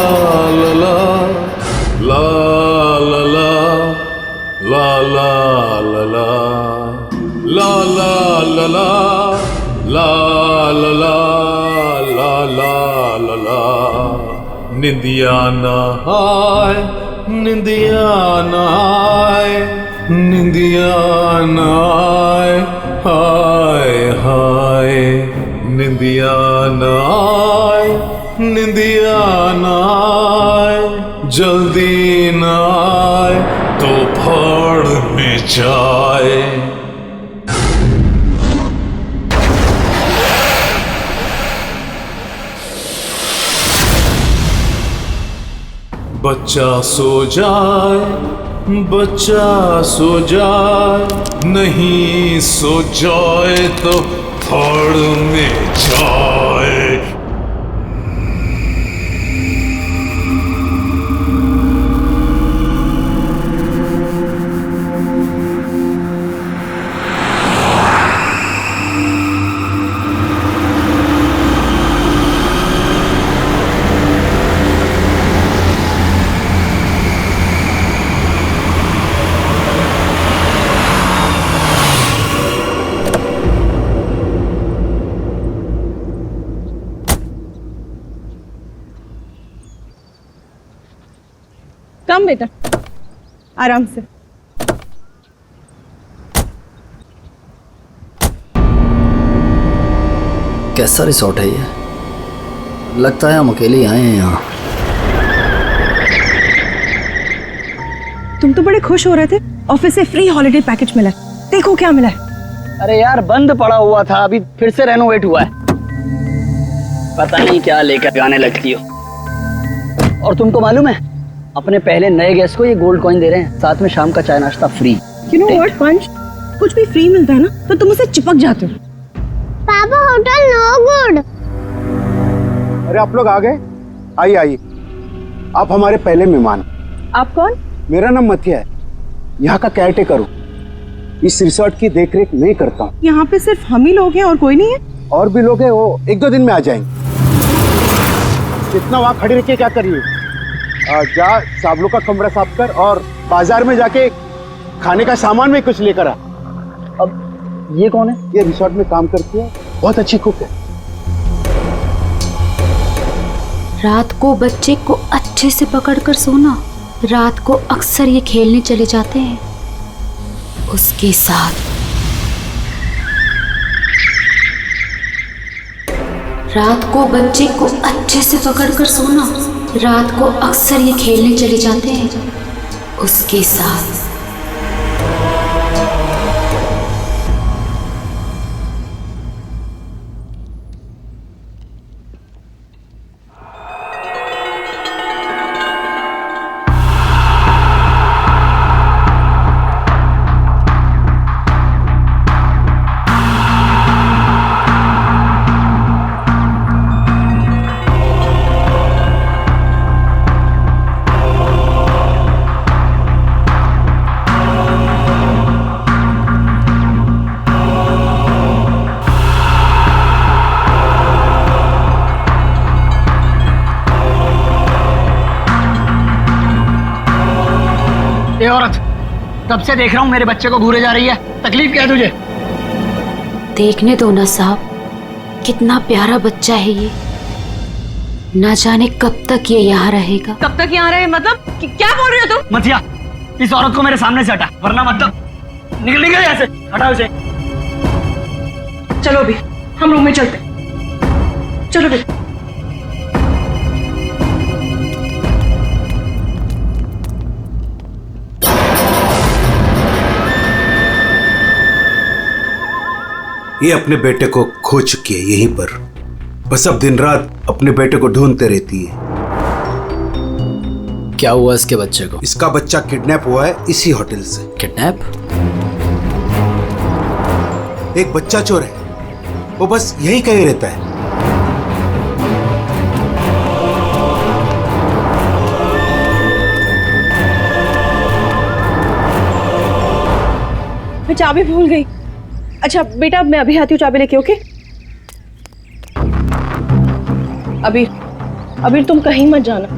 ला ला ला ला ला ला ला ला ला ला ला ला ला ला ला ला ला ला ला निंदिया ना आए निंदिया ना आए निंदिया ना आए हाय हाय निंदिया ना आए निंदिया ना आए जल्दी ना आए तो फाड़ में जाए। बच्चा सो जाए बच्चा सो जाए नहीं सो जाए तो फाड़ में जाए। कम बेटा, आराम से। कैसा रिसोर्ट है ये? लगता है हम अकेले ही आए हैं यहाँ। तुम तो बड़े खुश हो रहे थे, ऑफिस से फ्री हॉलिडे पैकेज मिला है। देखो क्या मिला है। अरे यार बंद पड़ा हुआ था, अभी फिर से रेनोवेट हुआ है। पता नहीं क्या लेकर गाने लगती हो। और तुमको मालूम है, अपने पहले नए गेस्ट को ये गोल्ड कॉइन दे रहे हैं, साथ में शाम का चाय नाश्ता फ्री। You know what, पंच? कुछ भी फ्री मिलता है ना तो तुम उसे चिपक जाते हो। पापा होटल नो गुड। अरे आप लोग आ गए? आइए आइए, आप हमारे पहले मेहमान। आप कौन? मेरा नाम मथिया है, यहाँ का केयरटेकर हूँ। इस रिसोर्ट की देखरेख मैं करता हूँ। यहाँ पे सिर्फ हम ही लोग हैं और कोई नहीं है? और भी लोग हैं, वो 1-2 दिन में आ जाएंगे। इतना वहाँ खड़ी रह के क्या कर रही है? जा साबलों का कमरा साफ कर और बाजार में जाके खाने का सामान में कुछ लेकर आ। अब ये कौन है? ये रिसोर्ट में काम करती है, बहुत अच्छी कुक है। रात को बच्चे को अच्छे से पकड़कर सोना। रात को अक्सर ये खेलने चले जाते हैं उसके साथ। रात को बच्चे को अच्छे से पकड़कर सोना। रात को अक्सर ये खेलने चले जाते हैं उसके साथ। ये औरत, तब से देख रहा हूँ मेरे बच्चे को घूरे जा रही है। तकलीफ क्या है तुझे? देखने दो ना साहब, कितना प्यारा बच्चा है ये। ना जाने कब तक ये यहाँ रहेगा। कब तक यहाँ रहे मतलब? क्या बोल रहे हो तुम? मथिया, इस औरत को मेरे सामने से हटा, वरना मतलब निकल यहाँ से। हटाओ इसे। चलो अभी हम रूम में चलते। चलो बेटा। ये अपने बेटे को खो चुकी है यहीं पर। बस अब दिन रात अपने बेटे को ढूंढते रहती है। क्या हुआ इसके बच्चे को? इसका बच्चा किडनैप हुआ है इसी होटल से। किडनैप? एक बच्चा चोर है, वो बस यही कहीं रहता है। मैं चाबी भूल गई। अच्छा बेटा, मैं अभी आती हूँ चाबी लेके। ओके अभी तुम कहीं मत जाना।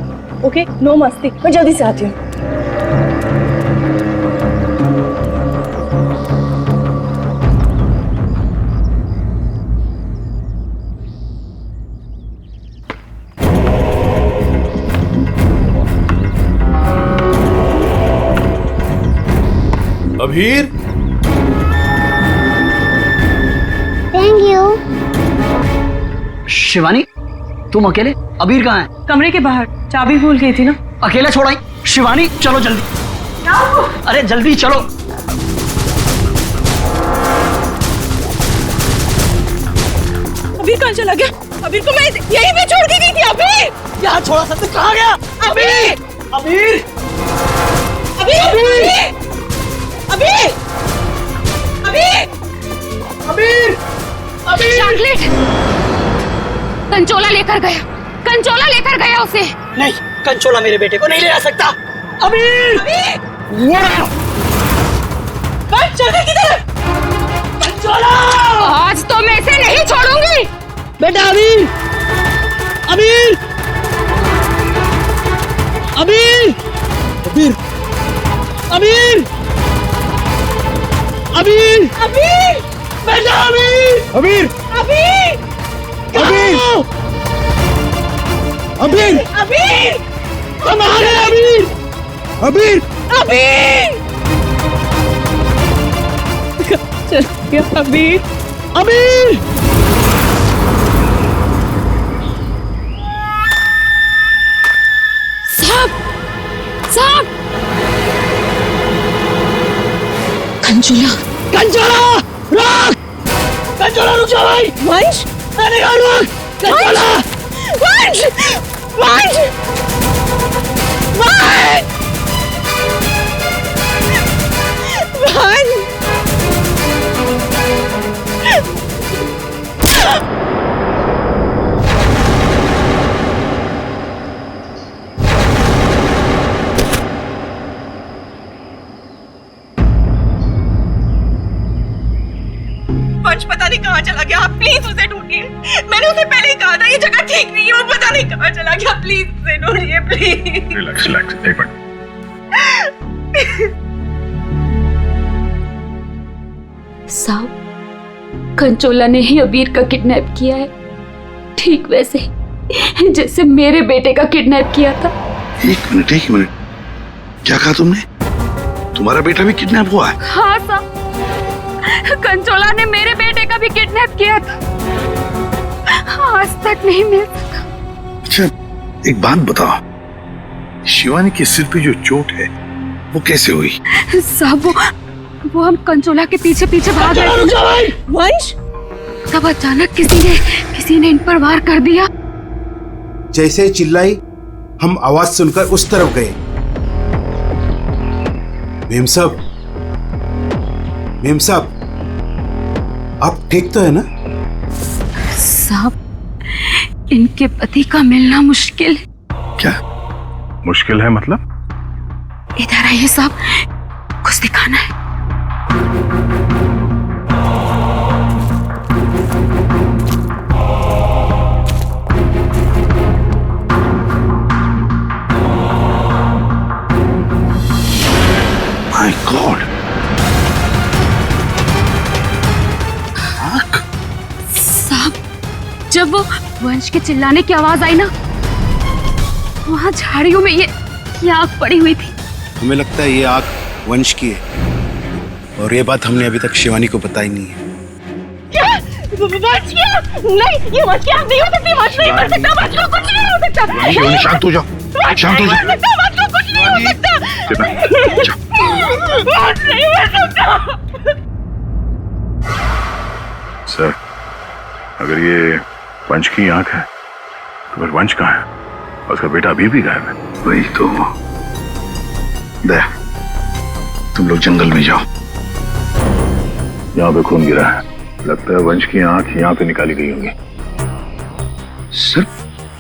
ओके, नो मस्ती, मैं जल्दी से आती हूँ। Abhir, thank you. शिवानी, तुम अकेले? अबीर कहाँ है? कमरे के बाहर, चाबी भूल गई थी ना। अकेला छोड़ाई? शिवानी चलो जल्दी, अरे जल्दी चलो। अबीर कहाँ चला गया? अबीर को मैं यहीं पे छोड़ के गई थी। अबीर यहाँ छोड़ा सकते, कहाँ गया? अबीर अबीर, अबीर अबीर अबीर अबीर, अबीर। चॉकलेट कंचोला लेकर गया, कंचोला लेकर गया उसे। नहीं, कंचोला मेरे बेटे को नहीं ले जा सकता। अबीर, चल किधर? कंचोला! आज तो मैं इसे नहीं छोड़ूंगी। बेटा अबीर, अबीर, अबीर, अबीर, अबीर, अबीर, अबीर बेटा अबीर, अबीर, अबीर अबीर, अबीर, अबीर हमारे अबीर, अबीर, अबीर चल गया अबीर। अबीर। साहब, साहब, कंचोला, कंचोला रुक, कंचोला रुक जा भाई। वंश, मैंने कहा रुक, कंचोला। वंश, वंश, वंश, वंश। वंश पता नहीं कहाँ चला गया। आप प्लीज उसे ढूंढिए। मैंने उसे पहले ही कहा था ये जगह ठीक नहीं है। वो पता नहीं कहाँ चला गया। प्लीज उसे ढूंढिए, प्लीज। रिलैक्स रिलैक्स, एक मिनट। साहब, कंचोला ने ही अबीर का किडनैप किया है, ठीक वैसे ही जैसे मेरे बेटे का किडनैप किया था। एक मिनट, क्या कहा तुमने? तुम्हारा बेटा भी किडनैप हुआ है? हाँ साहब, कंचोला ने मेरे बेटे का भी किडनैप किया था, आज तक नहीं मिल सका। अच्छा, एक बात बताओ, शिवानी के सिर पे जो चोट है वो कैसे हुई? साहब, वो हम कंचोला के पीछे पीछे भाग रहे थे, वंश, तब अचानक किसी ने इन पर वार कर दिया। जैसे ही चिल्लाई, हम आवाज सुनकर उस तरफ गए। मेम साहब, आप ठीक तो है ना? साहब, इनके पति का मिलना मुश्किल है। क्या मुश्किल है मतलब? इधर आइए साहब, कुछ दिखाना है। माय गॉड, साहब, जब वो वंश के चिल्लाने की आवाज आई ना, वहां झाड़ियों में ये आग पड़ी हुई थी। हमें लगता है ये आग वंश की है, और ये बात हमने अभी तक शिवानी को बताई नहीं है। क्या? वंश क्या? नहीं, ये वंश की आग नहीं हो सकती। वंश नहीं मर सकता। वंश को कुछ नहीं हो सकता। शिवानी शांत हो जाओ, शांत हो जाओ। वंश को कुछ नहीं हो सकता। वंश नहीं मर सकता। सर, अगर ये वंश की आंख है तो फिर वंश कहाँ है? और उसका बेटा अभी भी गायब है। वही तो। दे, तुम लोग जंगल में जाओ। यहाँ पे खून गिरा है, लगता है वंश की आंख यहाँ पे निकाली गई होंगी। सर,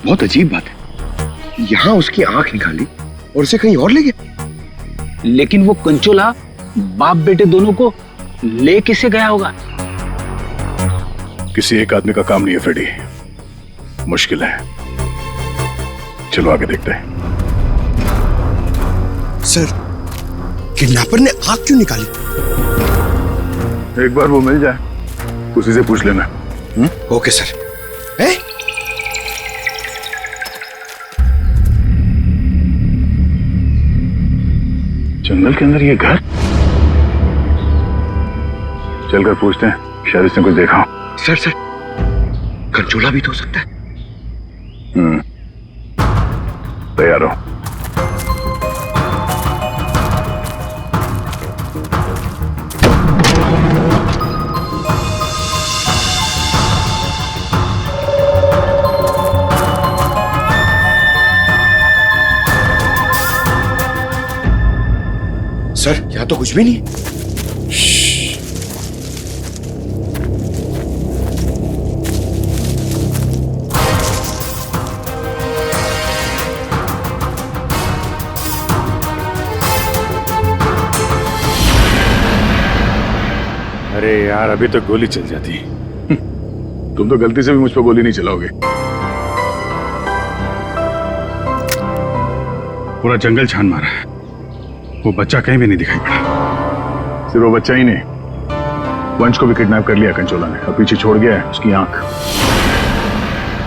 बहुत अजीब बात है, यहाँ उसकी आंख निकाली और उसे कहीं और ले गया। लेकिन वो कंचोला बाप बेटे दोनों को ले किसे गया होगा? किसी एक आदमी का काम नहीं है फ्रेडी, मुश्किल है। चलो आगे देखते हैं। सर, किडनैपर ने आग क्यों निकाली? एक बार वो मिल जाए, उसी से पूछ लेना। Okay sir. ए? जंगल के अंदर ये घर? चलकर पूछते हैं, शायद इसने कुछ देखा हो। सर, कंचोला भी तो हो सकता है। तैयार हो? सर, यहाँ तो कुछ भी नहीं। अरे यार, अभी तो गोली चल जाती। तुम तो गलती से भी मुझ पर गोली नहीं चलाओगे। पूरा जंगल छान मारा है, वो बच्चा कहीं भी नहीं दिखाई पड़ा। सिर्फ वो बच्चा ही नहीं, वंश को भी किडनैप कर लिया कंचोला ने, और पीछे छोड़ गया है उसकी आंख।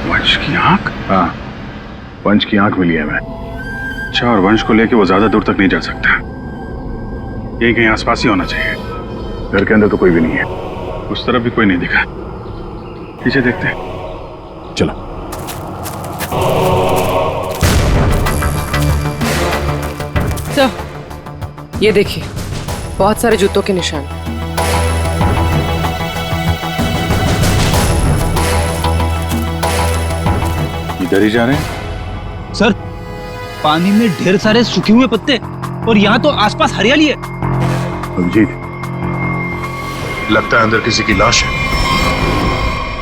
वंश की आंख? हाँ, वंश की आंख मिली है मैं। अच्छा, और वंश को लेके वो ज्यादा दूर तक नहीं जा सकता, यही कहीं आसपास ही होना चाहिए। घर के अंदर तो कोई भी नहीं है, उस तरफ भी कोई नहीं दिखा। पीछे देखते हैं, चलो। सर, ये देखिए, बहुत सारे जूतों के निशान। इधर ही जा रहे हैं? सर, पानी में ढेर सारे सूखे हुए पत्ते, और यहाँ तो आसपास हरियाली है। अभिजीत, लगता है अंदर किसी की लाश है।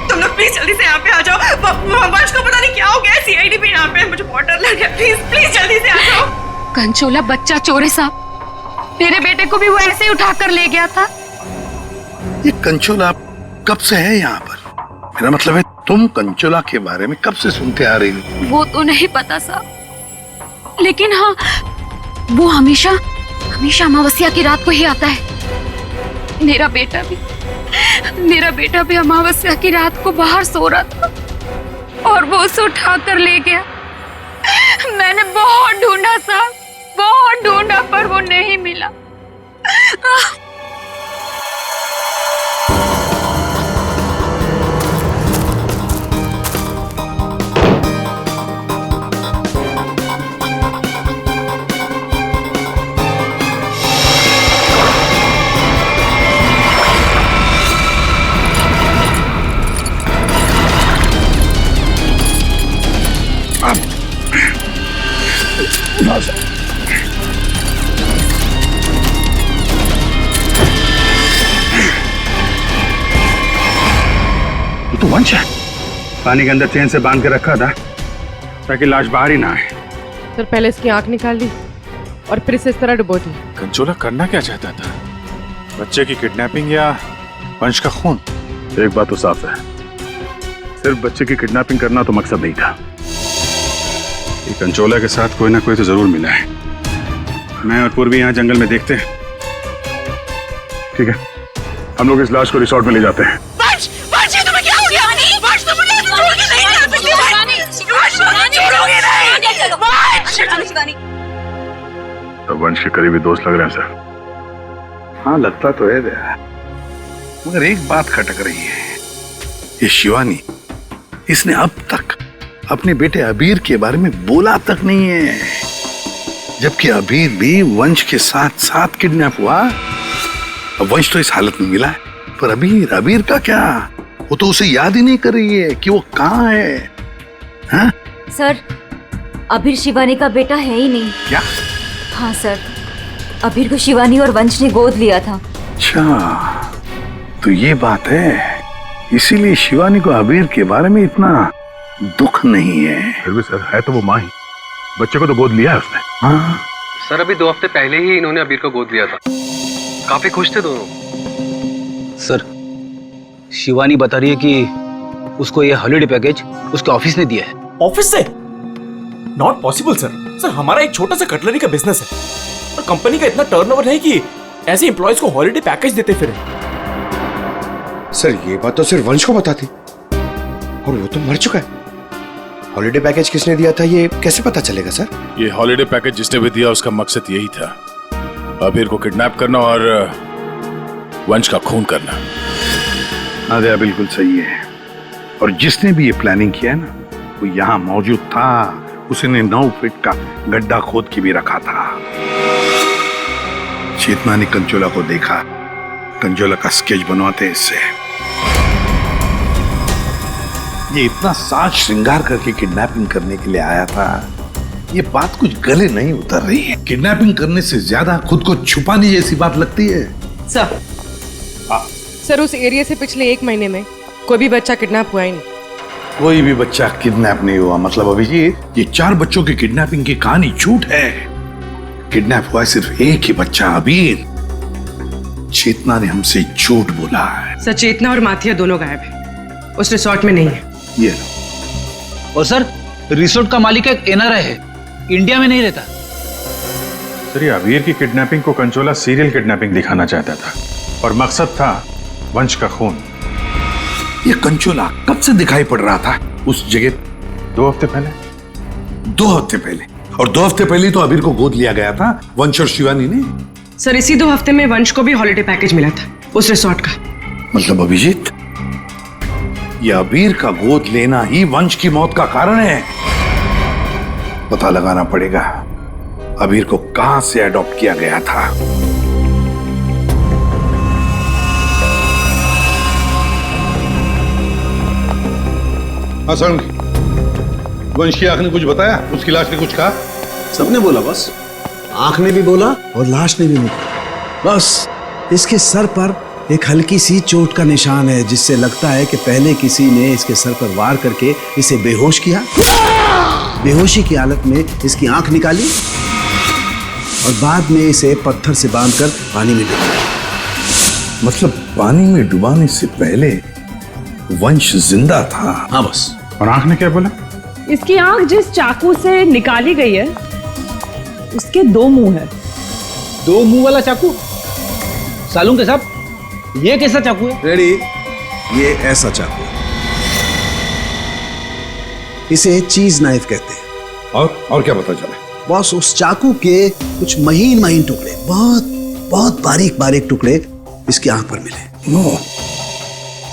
तुम लोग प्लीज जल्दी से यहाँ पे आ जाओ। वंश को पता नहीं क्या हो गया, सीआईडी भी यहाँ पे है, मुझे बहुत डर लग गया। प्लीज जल्दी से आ जाओ। कंचोला बच्चा चोर है साहब, मेरे बेटे को भी वो ऐसे ही उठा कर ले गया था। ये कंचोला कब से है यहाँ पर? मेरा मतलब है, तुम कंचोला के बारे में कब से सुनते आ रही हो? वो तो नहीं पता साहब, लेकिन हाँ, वो हमेशा अमावस्या की रात को ही आता है। मेरा बेटा भी अमावस्या की रात को बाहर सो रहा था और वो उसे उठा कर ले गया। मैंने बहुत ढूंढा साहब, बहुत ढूंढा, पर वो नहीं मिला। तो वंश है, पानी के अंदर चेन से बांध के रखा था ताकि लाश बाहर ही ना आए। सर, पहले इसकी आंख निकाल ली और फिर इसे इस तरह डुबो दी। कंचोला करना क्या चाहता था? बच्चे की किडनैपिंग या वंश का खून? एक बात तो साफ है, सिर्फ बच्चे की किडनैपिंग करना तो मकसद नहीं था। ये कंचोला के साथ कोई ना कोई तो जरूर मिला है। मैं और पूर्वी यहाँ जंगल में देखते हैं। ठीक है, हम लोग इस लाश को रिसोर्ट में ले जाते हैं। वंश, ये तुम्हें क्या हो गया? वंश, तुम मुझे छोड़ के नहीं जा सकते। वंश, मुझे छोड़ोगे नहीं। तो वंश के करीबी दोस्त लग रहे हैं सर। हाँ, लगता तो है दया, मगर एक बात खटक रही है। ये शिवानी, इसने अब तक अपने बेटे अबीर के बारे में बोला तक नहीं है, जबकि अबीर भी वंश के साथ साथ किडनैप हुआ। अब वंश तो इस हालत में मिला है, पर अबीर का क्या? वो तो उसे याद ही नहीं कर रही है कि वो कहाँ है। हाँ? सर, अबीर शिवानी का बेटा है ही नहीं। क्या? हाँ सर, अबीर को शिवानी और वंश ने गोद लिया था। अच्छा, तो ये बात है, इसीलिए शिवानी को अबीर के बारे में इतना दुख नहीं है। फिर भी सर, है तो वो माँ ही, बच्चे को तो गोद लिया है उसने। हाँ सर, अभी 2 हफ्ते पहले ही इन्होंने अबीर को गोद लिया था, काफी खुश थे दोनों। सर, शिवानी बता रही है कि उसको ये हॉलिडे पैकेज उसके ऑफिस ने दिया है। ऑफिस से? Not possible sir. सर, हमारा एक छोटा सा कटलरी का बिजनेस है, और कंपनी का इतना टर्नओवर नहीं कि ऐसे एम्प्लॉयज को हॉलिडे पैकेज देते फिर। सर ये बात तो सिर्फ वंश को पता थी और वो तो मर चुका है। हॉलिडे पैकेज किसने दिया था ये कैसे पता चलेगा सर? ये हॉलिडे पैकेज जिसने भी दिया उसका मकसद यही था, अबीर को किडनैप करना और वंश का खून करना। नादिया बिल्कुल सही है। और जिसने भी ये प्लानिंग किया है ना, वो यहाँ मौजूद था। उसने 9 फीट का गड्ढा खोद के भी रखा था। चेतना ने कंचोला को देखा, कंचोला का स्केच बनवाते इससे। ये इतना साज श्रृंगार करके किडनैपिंग करने के लिए आया था, ये बात कुछ गले नहीं उतर रही है। किडनैपिंग करने से ज्यादा खुद को छुपाने जैसी बात लगती है। सर उस एरिया से पिछले 1 महीने में कोई भी बच्चा किडनैप हुआ ही नहीं। कोई भी बच्चा किडनैप नहीं हुआ मतलब अभिजीत, ये 4 बच्चों की किडनैपिंग की कहानी झूठ है। किडनैप हुआ सिर्फ एक ही बच्चा, अबीर। चेतना ने हमसे झूठ बोला है। सर चेतना और माथिया दोनों गायब है, उस रिसोर्ट में नहीं है। ये लो। और सर रिसोर्ट का मालिक एक एनआरआई है, इंडिया में नहीं रहता। सर ये अबीर की किडनैपिंग को कंचोला सीरियल किडनैपिंग दिखाना चाहता था और मकसद था वंश का खून। ये कंचोला कब से दिखाई पड़ रहा था उस जगह? 2 हफ्ते पहले। 2 हफ्ते पहले? और 2 हफ्ते पहले तो अबीर को गोद लिया गया था वंश और शिवानी ने। सर इसी 2 हफ्ते में वंश को भी हॉलिडे पैकेज मिला था उस रिसोर्ट का। मतलब अभिजीत, ये अबीर का गोद लेना ही वंश की मौत का कारण है। पता लगाना पड़ेगा अबीर को कहां से अडॉप्ट किया गया था। हाँ वंश की आंख ने कुछ बताया? उसकी लाश ने कुछ कहा? सबने बोला बस, आंख ने भी बोला और लाश ने भी बोला। बस इसके सर पर एक हल्की सी चोट का निशान है, जिससे लगता है कि पहले किसी ने इसके सर पर वार करके इसे बेहोश किया। बेहोशी की हालत में इसकी आंख निकाली और बाद में इसे पत्थर से बांधकर पानी में डुबाया। मतलब पानी में डुबाने से पहले वंश जिंदा था? हाँ बस। और आंख ने क्या बोला? इसकी आंख जिस चाकू से निकाली गई है उसके 2 मुंह है। 2 मुंह वाला चाकू? सालून के साहब, ये कैसा चाकू है? रेडी, ये ऐसा चाकू है, इसे चीज नाइफ कहते हैं। और क्या पता चला? बॉस उस चाकू के कुछ महीन महीन टुकड़े, बहुत बहुत बारीक बारीक टुकड़े इसकी आंख पर मिले। नो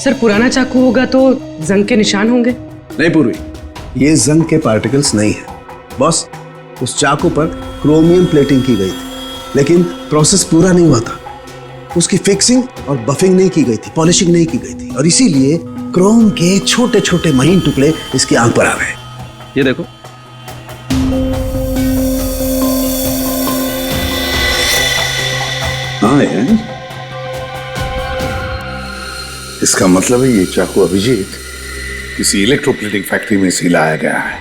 सर पुराना चाकू होगा तो जंग के निशान होंगे। नहीं पूर्वी, ये जंग के पार्टिकल्स नहीं है बॉस। उस चाकू पर क्रोमियम प्लेटिंग की गई थी, लेकिन प्रोसेस पूरा नहीं हुआ था। उसकी फिक्सिंग और बफिंग नहीं की गई थी, पॉलिशिंग नहीं की गई थी, और इसीलिए क्रोम के छोटे छोटे महीन टुकड़े इसकी आंख पर आ गए। ये देखो। हाँ यार, इसका मतलब है ये चाकू अभिजीत किसी इलेक्ट्रोप्लेटिंग फैक्ट्री में से लाया गया है,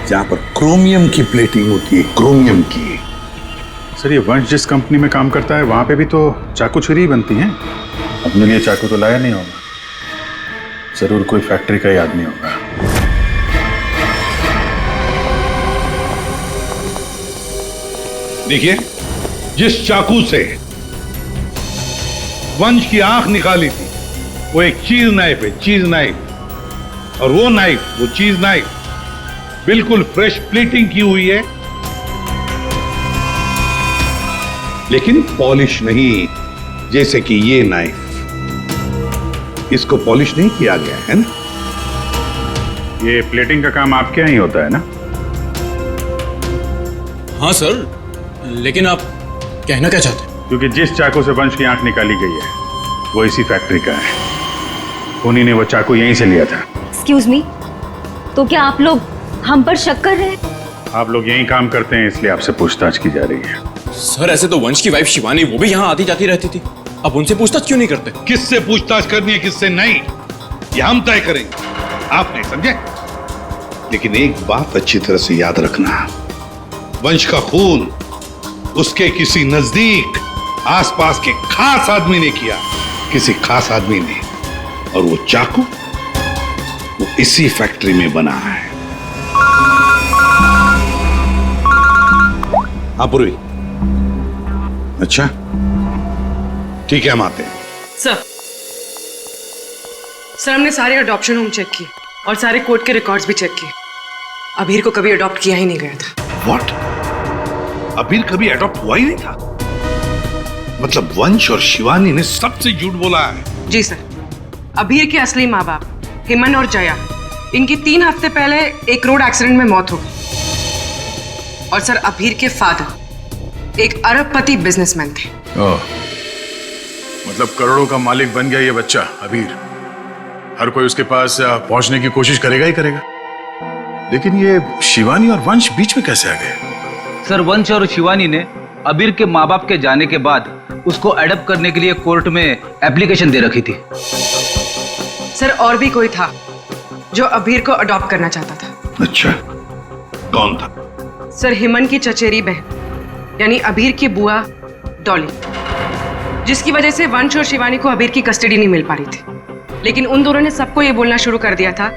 जहां पर क्रोमियम की प्लेटिंग होती है, क्रोमियम की। सर ये वंश जिस कंपनी में काम करता है वहां पे भी तो चाकू छुरी ही बनती हैं। अपने लिए चाकू तो लाया नहीं होगा, जरूर कोई फैक्ट्री का ही आदमी होगा। देखिए, जिस चाकू से वंश की आंख निकाली थी वो एक चीज नाइफ है, चीज नाइफ। और वो नाइफ, वो चीज नाइफ बिल्कुल फ्रेश प्लेटिंग की हुई है, लेकिन पॉलिश नहीं, जैसे कि ये नाइफ। इसको पॉलिश नहीं किया गया है ना। ये प्लेटिंग का काम आपके यहाँ ही होता है ना? हाँ सर, लेकिन आप कहना क्या चाहते हैं? क्योंकि जिस चाकू से वंश की आंख निकाली गई है वो इसी फैक्ट्री का है। उन्हीं ने वो चाकू यहीं से लिया था। एक्सक्यूज मी, तो क्या आप लोग हम पर शक कर रहे हैं? आप लोग यहीं काम करते हैं इसलिए आपसे पूछताछ की जा रही है। सर ऐसे तो वंश की वाइफ शिवानी, वो भी यहाँ आती जाती रहती थी, अब उनसे पूछताछ क्यों नहीं करते? किससे पूछताछ करनी है किससे नहीं, ये हम तय करेंगे, आप नहीं समझे। लेकिन एक बात अच्छी तरह से याद रखना, वंश का खून उसके किसी नजदीक आसपास के खास आदमी ने किया, किसी खास आदमी ने। और वो चाकू वो इसी फैक्ट्री में बना है। हाँ पूर्वी, अच्छा ठीक है, हम आते हैं। सर हमने सारे अडॉप्शन होम चेक किए और सारे कोर्ट के रिकॉर्ड्स भी चेक किए। अबीर को कभी अडॉप्ट किया ही नहीं गया था। व्हाट? अबीर कभी अडॉप्ट हुआ ही नहीं था? मतलब वंश और शिवानी ने सबसे झूठ बोला है? जी सर, अबीर के असली माँ बाप हेमन और जया, इनकी 3 हफ्ते पहले एक रोड एक्सीडेंट में मौत हो गई। और सर अबीर के फादर एक अरबपति बिजनेसमैन थे। मतलब करोड़ों का मालिक बन गया ये बच्चा अबीर। हर कोई उसके पास पहुंचने की कोशिश करेगा ही करेगा। लेकिन ये शिवानी और वंश बीच में कैसे आ गए? सर वंश और शिवानी ने अबीर के माँ बाप के जाने के बाद उसको अडॉप्ट करने के लिए कोर्ट में एप्लीकेशन दे रखी थी। सर और भी कोई था जो अबीर को अडॉप्ट करना चाहता था। अच्छा, कौन था? सर हेमन की चचेरी बहन यानी अबीर की बुआ डॉली, जिसकी वजह से वंश और शिवानी को अबीर की कस्टडी नहीं मिल पा रही थी। लेकिन उन दोनों ने सबको ये बोलना शुरू कर दिया था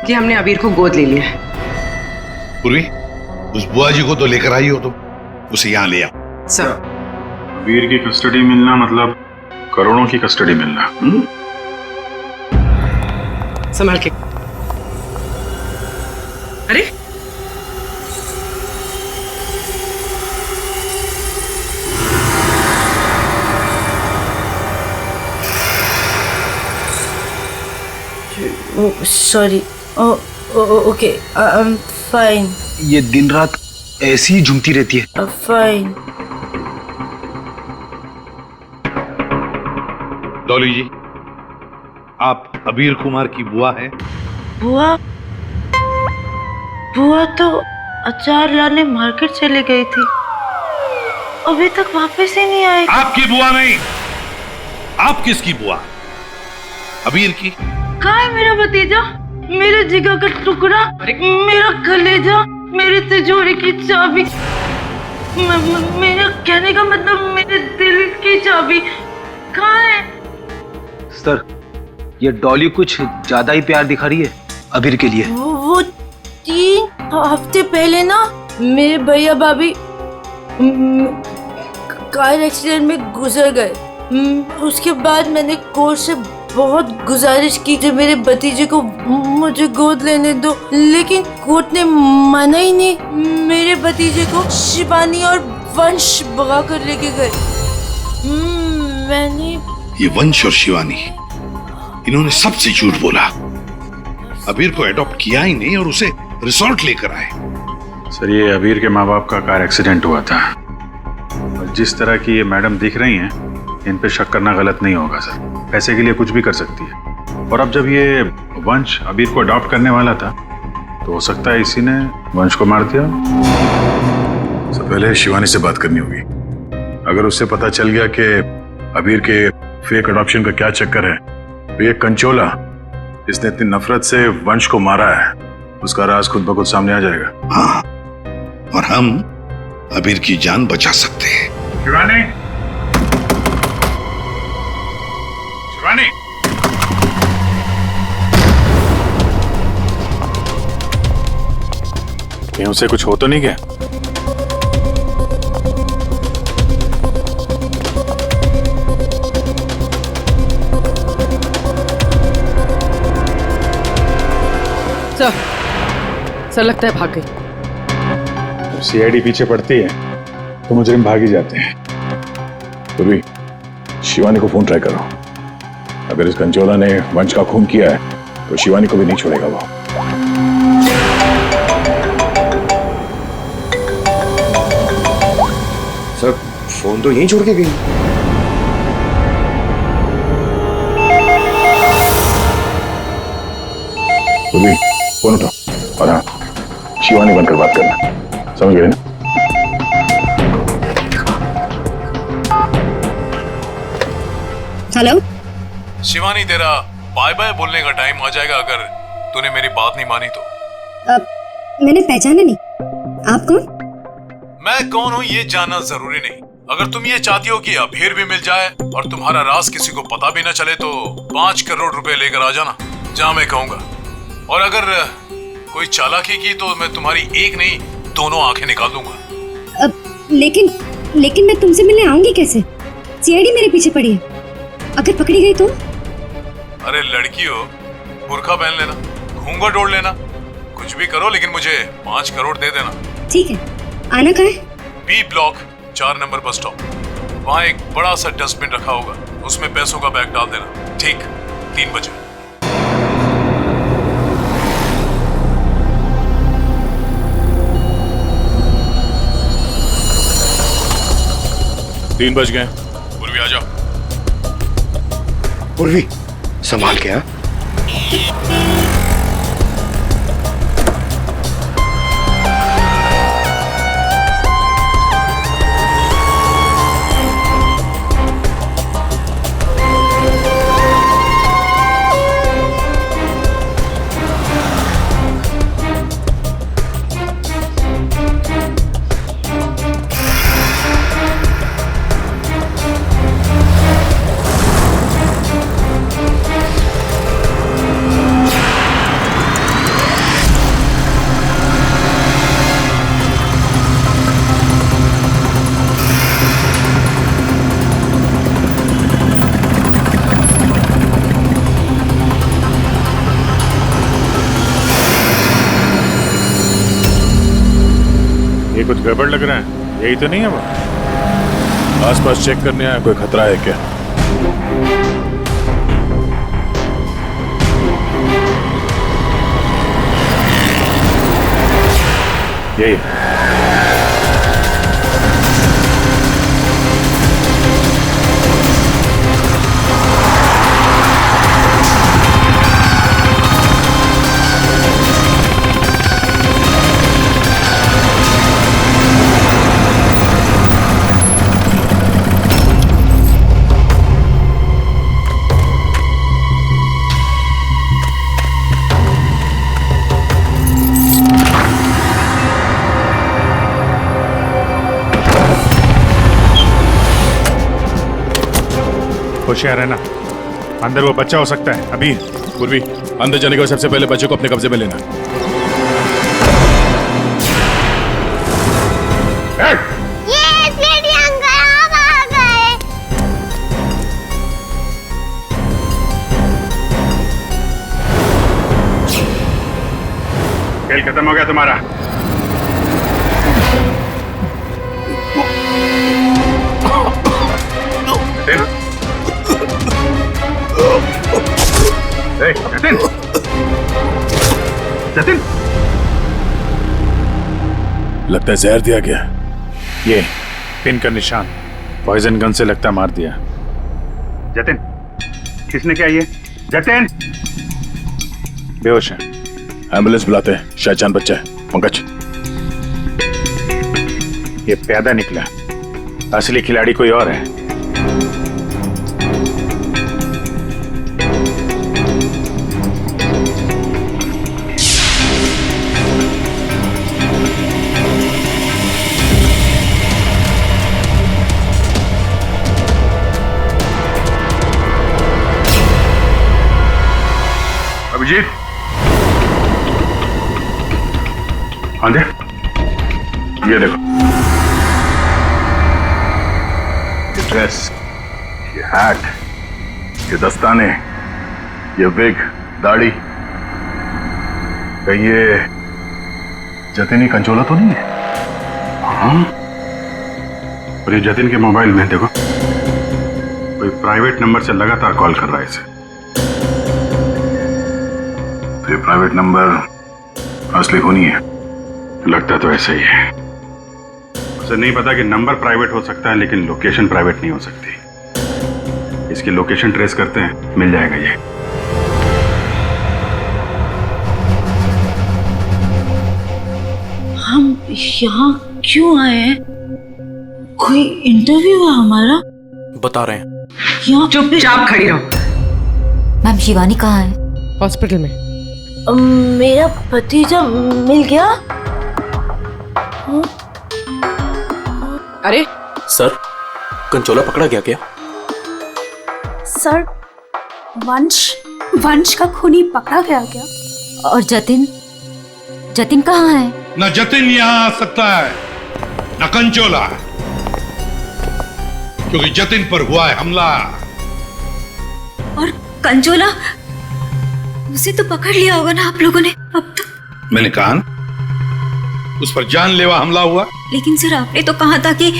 कि हमने अबीर को गोद ले लिया है। पूर्वी, उस बुआ जी को तो लेकर आई हो तुम, उसे यहाँ ले आओ। सर अबीर की कस्टडी मिलना मतलब करोड़ों की कस्टडी मिलना। संभाल के। अरे sorry. Okay, I am fine. ये दिन रात ऐसी ही झूमती रहती है। फाइन। डॉली जी, आप अबीर कुमार की बुआ हैं? बुआ? बुआ तो अचार लाने मार्केट चली गई थी, अभी तक वापस ही नहीं आई। आपकी बुआ नहीं, आप किसकी बुआ? अबीर की? कहाँ है मेरा भतीजा, मेरे जिगर का टुकड़ा, मेरा कलेजा, मेरी तिजोरी की चाबी, मेरा कहने का मतलब मेरे दिल की चाबी कहाँ है? सर ये डॉली कुछ ज्यादा ही प्यार दिखा रही है अबीर के लिए। वो 3 हफ्ते पहले ना मेरे भैया भाभी कार एक्सीडेंट में गुजर गए। उसके बाद मैंने कोर्ट से बहुत गुजारिश की कि मेरे भतीजे को मुझे गोद लेने दो, लेकिन कोर्ट ने माना ही नहीं। मेरे भतीजे को शिवानी और वंश भगा कर लेके गए। मैंने ये वंश और शिवानी, इन्होंने सबसे झूठ बोला। अबीर को एडॉप्ट किया ही नहीं और उसे रिसोर्ट लेकर आए। सर ये अबीर के माँ बाप का कार एक्सीडेंट हुआ था, और जिस तरह की ये मैडम दिख रही हैं, इन पे शक करना गलत नहीं होगा सर। पैसे के लिए कुछ भी कर सकती है। और अब जब ये वंश अबीर को अडॉप्ट करने वाला था, तो हो सकता है इसी ने वंश को मार दिया। सबसे पहले शिवानी से बात करनी होगी। अगर उससे पता चल गया कि अबीर के फेक अडॉप्शन का क्या चक्कर है, तो ये कंचोला इसने इतनी नफरत से वंश को मारा है, उसका राज खुद ब खुद सामने आ जाएगा। हाँ, और हम अबीर की जान बचा सकते हैं। शिवानी, शिवानी, कहीं उसे कुछ हो तो नहीं गया? सर लगता है भाग गई। जब सीआईडी पीछे पड़ती है तो मुजरिम भाग ही जाते हैं। तो भी शिवानी को फोन ट्राई करो। अगर इस कंचोला ने वंश का खून किया है तो शिवानी को भी नहीं छोड़ेगा वो। सर फोन तो यहीं छोड़ के गई। तो भी फोन उठाओ और हाँ, शिवानी बनकर बात करना, समझ गए ना? हेलो शिवानी, तेरा बाय बाय बोलने का टाइम आ जाएगा अगर तूने मेरी बात नहीं मानी तो। मैंने पहचाना नहीं, आप कौन? मैं कौन हूँ ये जानना जरूरी नहीं। अगर तुम ये चाहती हो कि अबीर भी मिल जाए और तुम्हारा राज किसी को पता भी न चले, तो 5 करोड़ रुपए लेकर आ जाना जहाँ मैं कहूँगा। और अगर कोई चालाकी की तो मैं तुम्हारी एक नहीं 2 आंखें निकाल दूंगा। लेकिन लेकिन मैं तुमसे मिलने आऊंगी कैसे? सीआईडी मेरे पीछे पड़ी है, अगर पकड़ी गई तो? अरे लड़की हो, बुर्का पहन लेना, घूंघट ओढ़ लेना, कुछ भी करो लेकिन मुझे 5 करोड़ दे देना। ठीक है, आना कहाँ है? B block 4 number bus stop. वहाँ एक बड़ा सा डस्टबिन रखा होगा, उसमें पैसों का बैग डाल देना। ठीक 3 बजे। 3 बज गए। पूर्वी आ जाओ। पूर्वी संभाल के। हाँ कुछ गड़बड़ लग रहा है, यही तो नहीं है वो? आसपास चेक करने आया, कोई खतरा है क्या? यही होशियार है ना, अंदर वो बच्चा हो सकता है। अभी पूर्वी, अंदर जाने के बाद सबसे पहले बच्चे को अपने कब्जे में लेना। खेल खत्म हो गया तुम्हारा। जतिन, जतिन, लगता है जहर दिया गया। ये पिन का निशान पॉइजन गन से लगता मार दिया। जतिन, किसने किया ये? जतिन बेहोश है। एम्बुलेंस बुलाते हैं, शायद जान बच्चा है। पंकज, ये प्यादा निकला, असली खिलाड़ी कोई और है। अभिजीत, आंधे, ये देखो, ये ड्रेस, ये हैट, ये दस्ताने, ये विग, दाढ़ी, कहीं ये जतिन कंचोला तो नहीं है? हाँ, और ये जतिन के मोबाइल में देखो, कोई प्राइवेट नंबर से लगातार कॉल कर रहा है इसे। तो ये प्राइवेट नंबर असली को नहीं है? लगता तो ऐसा ही है। उसे नहीं पता कि नंबर प्राइवेट हो सकता है लेकिन लोकेशन प्राइवेट नहीं हो सकती। इसकी लोकेशन ट्रेस करते हैं, मिल जाएगा ये। हम यहाँ क्यों आए हैं? कोई इंटरव्यू है हमारा? बता रहे हैं। यहाँ चुपचाप खड़ी रहो। मैम शिवानी कहाँ है? हॉस्पिटल में। मेरा भतीजा मिल गया? अरे सर, कंचोला पकड़ा गया क्या? सर, वंश का खूनी पकड़ा गया क्या? और जतिन? जतिन कहाँ है? न जतिन यहाँ आ सकता है, न कंचोला। क्योंकि जतिन पर हुआ है हमला। और कंचोला, उसे तो पकड़ लिया होगा ना आप लोगों ने अब तक? मैंने कहा ना, उस पर जानलेवा हमला हुआ। लेकिन सर आपने तो कहा था कि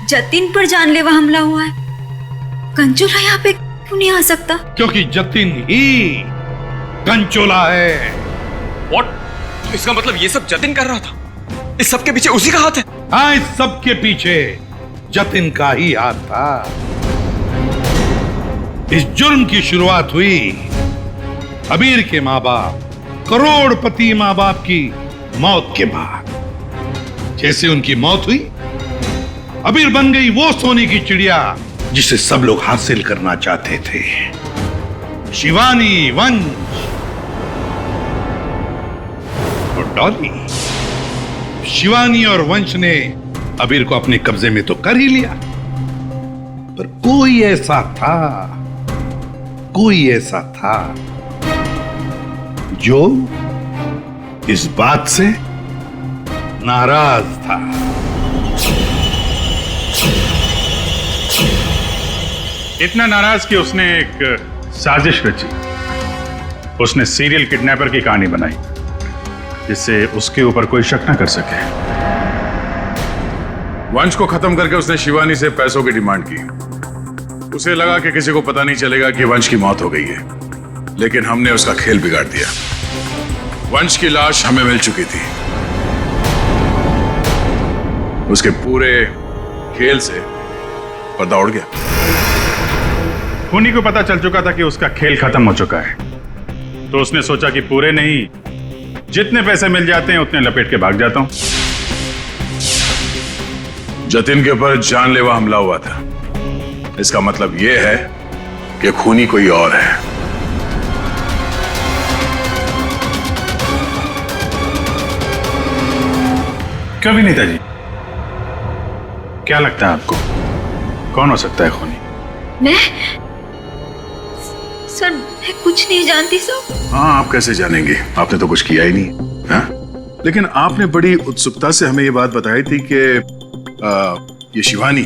जतिन पर जानलेवा हमला हुआ है। कंचोला यहाँ पे क्यों नहीं आ सकता? क्योंकि जतिन ही कंचोला है। What? तो इसका मतलब ये सब जतिन कर रहा था? इस सब के पीछे उसी का हाथ है? हाँ, इस सब के पीछे जतिन का ही हाथ था। इस जुर्म की शुरुआत हुई अबीर के माँ बाप, करोड़पति माँ बाप की मौत के बाद। जैसे उनकी मौत हुई, अबीर बन गई वो सोने की चिड़िया जिसे सब लोग हासिल करना चाहते थे, शिवानी, वंश और डॉली। शिवानी और वंश ने अबीर को अपने कब्जे में तो कर ही लिया, पर कोई ऐसा था जो इस बात से नाराज था। इतना नाराज कि उसने एक साजिश रची। उसने सीरियल किडनैपर की कहानी बनाई जिससे उसके ऊपर कोई शक न कर सके। वंश को खत्म करके उसने शिवानी से पैसों की डिमांड की। उसे लगा कि किसी को पता नहीं चलेगा कि वंश की मौत हो गई है, लेकिन हमने उसका खेल बिगाड़ दिया। वंश की लाश हमें मिल चुकी थी। उसके पूरे खेल से पर्दा उड़ गया। खूनी को पता चल चुका था कि उसका खेल खत्म हो चुका है, तो उसने सोचा कि पूरे नहीं, जितने पैसे मिल जाते हैं उतने लपेट के भाग जाता हूं। जतिन के ऊपर जानलेवा हमला हुआ था। इसका मतलब यह है कि खूनी कोई और है। क्यों भी नेताजी, क्या लगता है आपको कौन हो सकता है खूनी? मैं सर, मैं कुछ नहीं जानती सर। हाँ, आप कैसे जानेंगे? आपने तो कुछ किया ही नहीं। हाँ? लेकिन आपने बड़ी उत्सुकता से हमें ये बात बताई थी कि ये शिवानी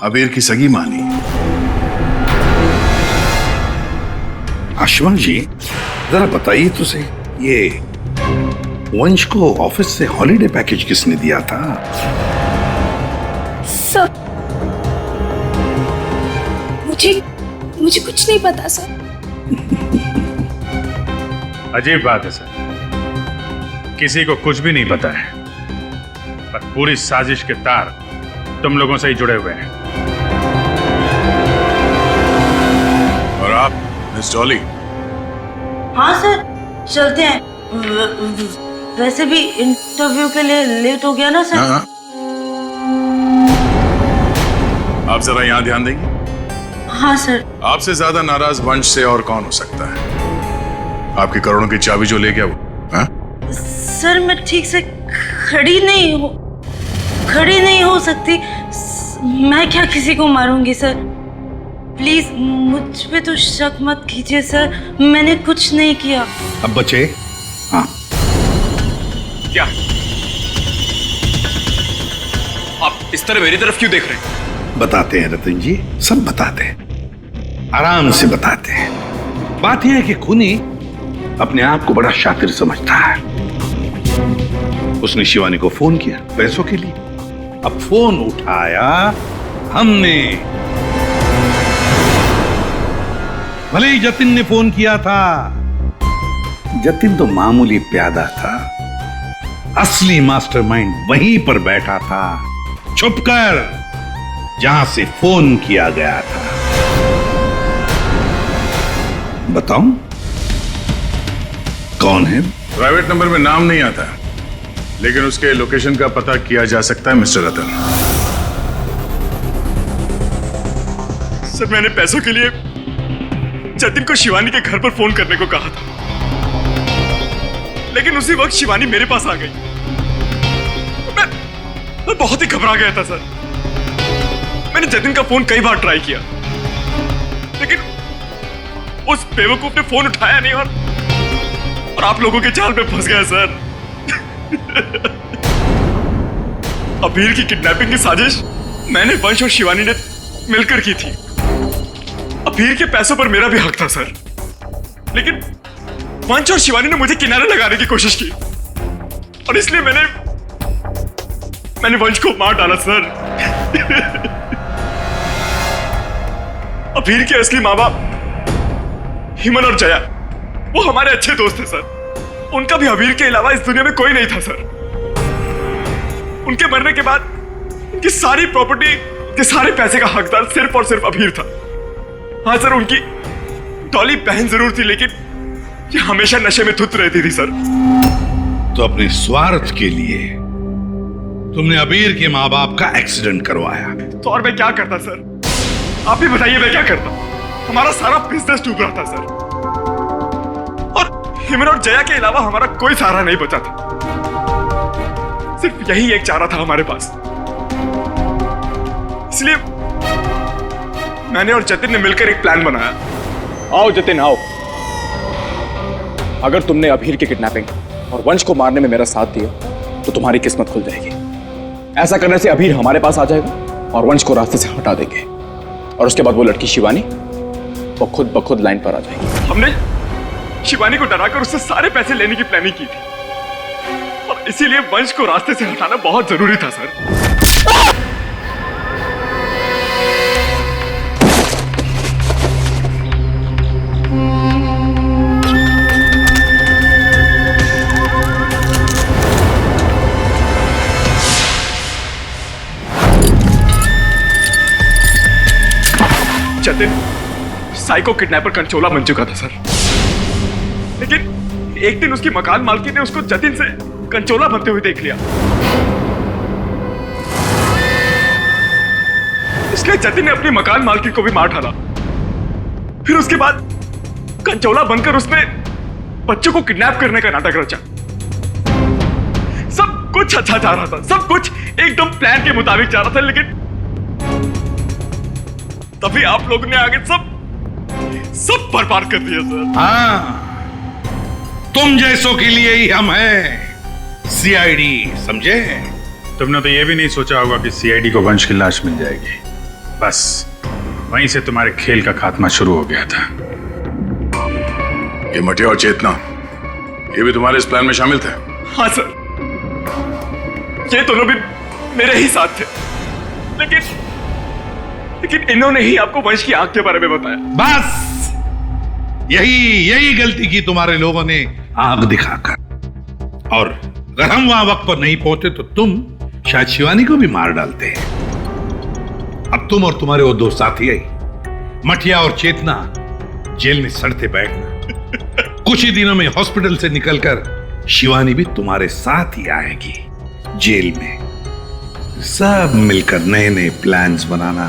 अबीर की सगी मानी। आशुमान जी, जरा बताइए तो सही, ये वंश को ऑफिस से हॉलिडे पैकेज किसने दिया था? सर, मुझे कुछ नहीं पता सर। अजीब बात है सर, किसी को कुछ भी नहीं पता है, पर पूरी साजिश के तार तुम लोगों से ही जुड़े हुए हैं। और आप मिस डॉली? हाँ सर, चलते हैं। वैसे भी इंटरव्यू के लिए लेट हो गया ना सर। हाँ। आप जरा यहाँ ध्यान देंगे? हाँ सर। आपसे ज्यादा नाराज वंश से और कौन हो सकता है? आपकी करोड़ों की चाबी जो ले गया वो। हाँ? सर, मैं ठीक से खड़ी नहीं हो सकती। मैं क्या किसी को मारूंगी सर? प्लीज मुझ पे तो शक मत कीजिए सर, मैंने कुछ नहीं किया। अब बचे? हाँ। क्या आप इस तरह मेरी तरफ क्यों देख रहे हैं? बताते हैं रतन जी, सब बताते हैं, आराम से बताते हैं। बात यह है कि खूनी अपने आप को बड़ा शातिर समझता है। उसने शिवानी को फोन किया पैसों के लिए। अब फोन उठाया हमने। भले ही जतिन ने फोन किया था, जतिन तो मामूली प्यादा था। असली मास्टरमाइंड वहीं पर बैठा था, छुपकर, जहां से फोन किया गया था। बताऊं कौन है? प्राइवेट नंबर में नाम नहीं आता, लेकिन उसके लोकेशन का पता किया जा सकता है मिस्टर रतन। सर, मैंने पैसों के लिए जतिन को शिवानी के घर पर फोन करने को कहा था, लेकिन उसी वक्त शिवानी मेरे पास आ गई। मैं बहुत ही घबरा गया था सर। मैंने जतिन का फोन कई बार ट्राई किया, लेकिन उस बेवकूफ ने फोन उठाया नहीं और आप लोगों के जाल में फंस गया सर। अबीर की किडनैपिंग की साजिश मैंने, वंश और शिवानी ने मिलकर की थी। अबीर के पैसों पर मेरा भी हक था सर, लेकिन वंश और शिवानी ने मुझे किनारे लगाने की कोशिश की और इसलिए मैंने वंश को मार डाला सर। अबीर के असली माँ बाप हिमन और जया वो हमारे अच्छे दोस्त थे सर। उनका भी अबीर के अलावा इस दुनिया में कोई नहीं था सर। उनके मरने के बाद उनकी सारी प्रॉपर्टी के सारे पैसे का हकदार सिर्फ और सिर्फ अबीर था। हाँ सर, उनकी डॉली बहन जरूर थी, लेकिन ये हमेशा नशे में धुत रहती थी सर। तो अपने स्वार्थ के लिए तुमने अबीर के माँ बाप का एक्सीडेंट करवाया। तो और मैं क्या करता सर? आप ही बताइए मैं क्या करता? हमारा सारा बिजनेस डूब रहा था सर, और हिमन और जया के अलावा हमारा कोई सहारा नहीं बचा था। सिर्फ यही एक चारा था हमारे पास। इसलिए मैंने और जतिन ने मिलकर एक प्लान बनाया। आओ जतिन आओ। अगर तुमने अबीर की किडनैपिंग और वंश को मारने में मेरा साथ दिया तो तुम्हारी किस्मत खुल जाएगी। ऐसा करने से अबीर हमारे पास आ जाएगा और वंश को रास्ते से हटा देंगे, और उसके बाद वो लड़की शिवानी वो खुद ब खुद लाइन पर आ जाएगी। हमने शिवानी को डराकर उससे सारे पैसे लेने की प्लानिंग की थी, और इसीलिए वंश को रास्ते से हटाना बहुत जरूरी था सर। जतिन साइको किडनैपर कंचोला बन चुका था सर, लेकिन एक दिन उसकी मकान मालकिन ने उसको जतिन से कंचोला बनते हुए देख लिया। इसलिए जतिन ने अपनी मकान मालकिन को भी मार डाला। फिर उसके बाद कंचोला बनकर उसने बच्चों को किडनैप करने का नाटक रचा। सब कुछ अच्छा जा रहा था, सब कुछ एकदम प्लान के मुताबिक जा रहा था, लेकिन तभी आप लोगों ने आगे सब बर्बाद कर दिया सर। हाँ, तुम जैसों के लिए ही हम हैं, सीआईडी, समझे? तुमने तो ये भी नहीं सोचा होगा कि सीआईडी को वंश की लाश मिल जाएगी। बस वहीं से तुम्हारे खेल का खात्मा शुरू हो गया था। ये मटिया और चेतना, ये भी तुम्हारे इस प्लान में शामिल थे? हाँ सर, ये दोनों भी मेरे ही साथ थे, लेकिन इन्होंने ही आपको वंश की आंख के बारे में बताया। बस यही गलती की तुम्हारे लोगों ने आग दिखाकर, और अगर हम वहां वक्त पर नहीं पहुंचे तो तुम शायद शिवानी को भी मार डालते। अब तुम और तुम्हारे वो दो साथी आई मटिया और चेतना जेल में सड़ते बैठना। कुछ ही दिनों में हॉस्पिटल से निकलकर शिवानी भी तुम्हारे साथ ही आएगी जेल में। सब मिलकर नए नए प्लान्स बनाना,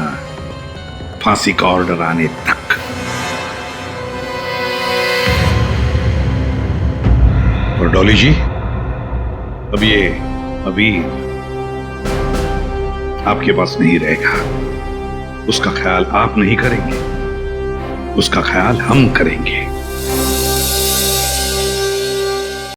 फांसी का ऑर्डर आने तक। और डॉली जी, अब ये अबीर आपके पास नहीं रहेगा। उसका ख्याल आप नहीं करेंगे, उसका ख्याल हम करेंगे।